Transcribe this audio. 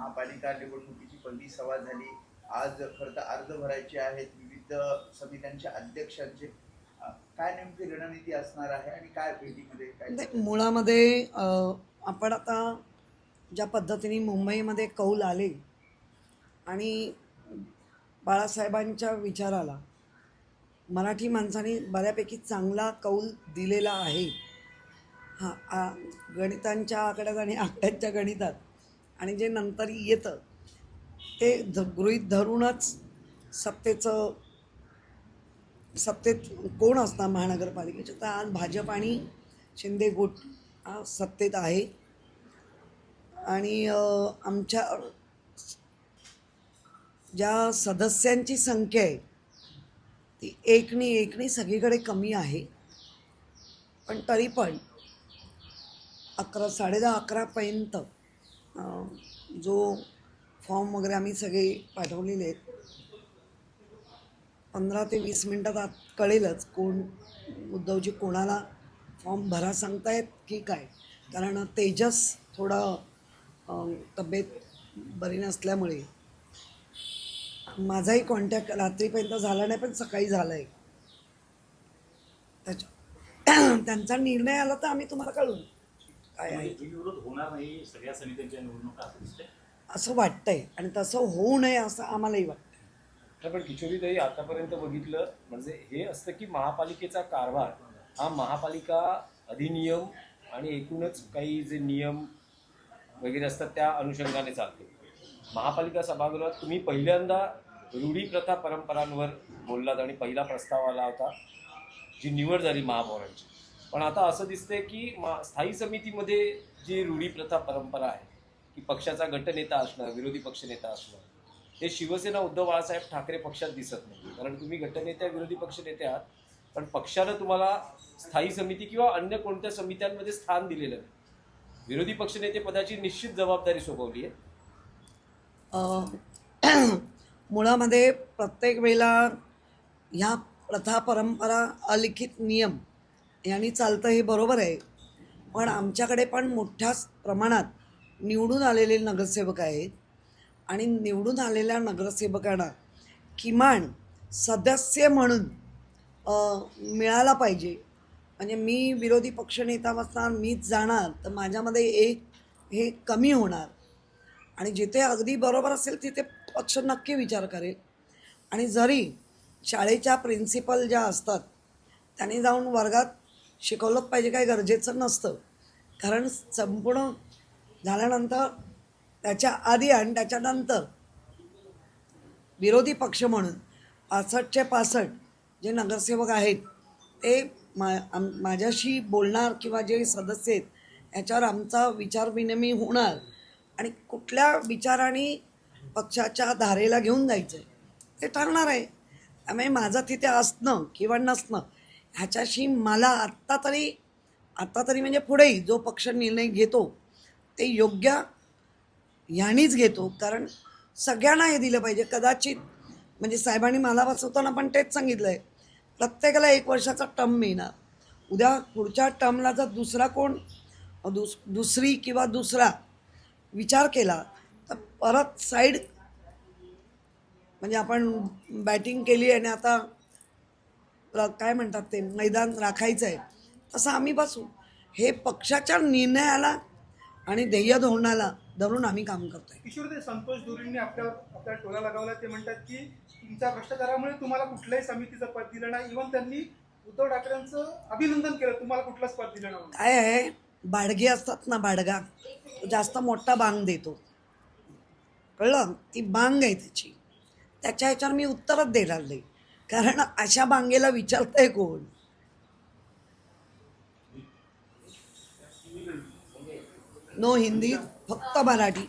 महापालिका निवडणुकीची पहिली सभा झाली. आज खरं तर अर्ज भरायचे आहेत विविध समित्यांच्या अध्यक्षांचे. काय नेमकी रणनीती असणार आहे आणि काय भेटीमध्ये काय? मुळामध्ये आपण आता ज्या पद्धतीने मुंबईमध्ये कौल आले आणि बाळासाहेबांच्या विचाराला मराठी माणसाने बऱ्यापैकी चांगला कौल दिलेला आहे. हां, गणितांच्या आकड्यात आणि आकड्यांच्या गणितात आणि जे नंतर येतं ते गृहीत धरूनच सत्तेत कोण असणार महानगरपालिकेचे, तर आज भाजप आणि शिंदे गुट सत्तेत आहे. आणि आमच्या ज्या सदस्यांची संख्या आहे ती एकनी सगळीकडे कमी आहे. पण तरी पण 11, 10:30, 11पर्यंत जो फॉर्म वगैरे आम्ही सगळे पाठवलेले आहेत, 15 ते 20 मिनटात आत कळेलच कोण उद्धवजी कोणाला फॉर्म भरा सांगतायत की काय. कारण तेजस थोडा तब्येत बरी नसल्यामुळे माझाही कॉन्टॅक्ट रात्रीपर्यंत झाला नाही, पण सकाळी झाला आहे. त्यांचा निर्णय आला तर आम्ही तुम्हाला कळवू काय आहे. होणार नाही सगळ्या समित्यांच्या निवडणुका असं वाटतंय आणि तसं होऊ नये असं आम्हालाही वाटतं. पण किशोरीताई, आतापर्यंत बघितलं म्हणजे हे असतं की महापालिकेचा कारभार हा महापालिका अधिनियम आणि एकूणच काही जे नियम वगैरे असतात त्या अनुषंगाने चालतो. महापालिका सभागृहात तुम्ही पहिल्यांदा रूढी प्रथा परंपरांवर बोललात आणि पहिला प्रस्ताव आला होता जी निवड झाली महापौरांची. पण आता असं दिसतंय की स्थायी समितीमध्ये जी रूढी प्रथा परंपरा आहे की पक्षाचा गटनेता असणं, विरोधी पक्षनेता असणं, हे शिवसेना उद्धव बाळासाहेब ठाकरे पक्षात दिसत नाही. कारण तुम्ही गटनेत्या विरोधी पक्षनेते आहात, पण पक्षानं तुम्हाला स्थायी समिती किंवा अन्य कोणत्या समित्यांमध्ये स्थान दिलेलं नाही. विरोधी पक्षनेते पदाची निश्चित जबाबदारी सोपवली आहे. मुळामध्ये प्रत्येक वेळेला ह्या प्रथा परंपरा अलिखित नियम यांनी चालतं हे बरोबर आहे. पण आमच्याकडे पण मोठ्या प्रमाणात निवडून आलेले नगरसेवक आहेत आणि निवडून आलेल्या नगरसेवकांना किमान सदस्य म्हणून मिळाला पाहिजे. म्हणजे मी विरोधी पक्षनेता असणार, मीच जाणार तर माझ्यामध्ये एक हे कमी होणार. आणि जिथे अगदी बरोबर असेल तिथे पक्ष नक्की विचार करेल. आणि जरी शाळेच्या प्रिन्सिपल ज्या असतात त्यांनी जाऊन वर्गात शिकवलंच पाहिजे काही गरजेचं नसतं. कारण संपूर्ण झाल्यानंतर त्याच्या आधी आणि त्याच्यानंतर विरोधी पक्ष म्हणून 65चे 65 जे नगरसेवक आहेत ते माझ्याशी बोलणार किंवा जे सदस्य आहेत याच्यावर आमचा विचारविनिमय होणार आणि कुठल्या विचाराने पक्षाच्या धारेला घेऊन जायचं आहे ते ठरणार आहे. त्यामुळे माझं तिथे असणं किंवा नसणं ह्याच्याशी मला आत्ता तरी म्हणजे पुढेही जो पक्ष निर्णय घेतो ते योग्य ह्यानीच घेतो. कारण सगळ्यांना हे दिलं पाहिजे. कदाचित म्हणजे साहेबांनी मला बसवताना पण तेच सांगितलं आहे, प्रत्येकाला 1 वर्षाचा टर्म मिळणार. उद्या पुढच्या टर्मला जर दुसरा कोण दुसरी किंवा दुसरा विचार केला तर परत साईड म्हणजे आपण बॅटिंग केली आणि आता काय म्हणतात ते मैदान राखायचं आहे तसं आम्ही बसू. हे पक्षाच्या निर्णयाला आणि ध्येय धोरणाला धरून आम्ही काम करतोय. किशोर, संतोष धुरींनी आपल्या टोला लगावला. ते म्हणतात की तुमच्या भ्रष्टाचारामुळे तुम्हाला कुठल्याही समितीचं पद दिलं नाही. इव्हन त्यांनी उद्धव ठाकरेंचं अभिनंदन केलं, तुम्हाला कुठलंच पद दिलं नाही. काय आहे, बाडगे असतात ना, बाडगा जास्त मोठा बांग देतो, कळलं. ती बांग आहे त्याच्या ह्याच्यावर मी उत्तरच देणार नाही. कारण अशा बांगेला विचारतंय कोण. नो हिंदी, फक्त मराठी.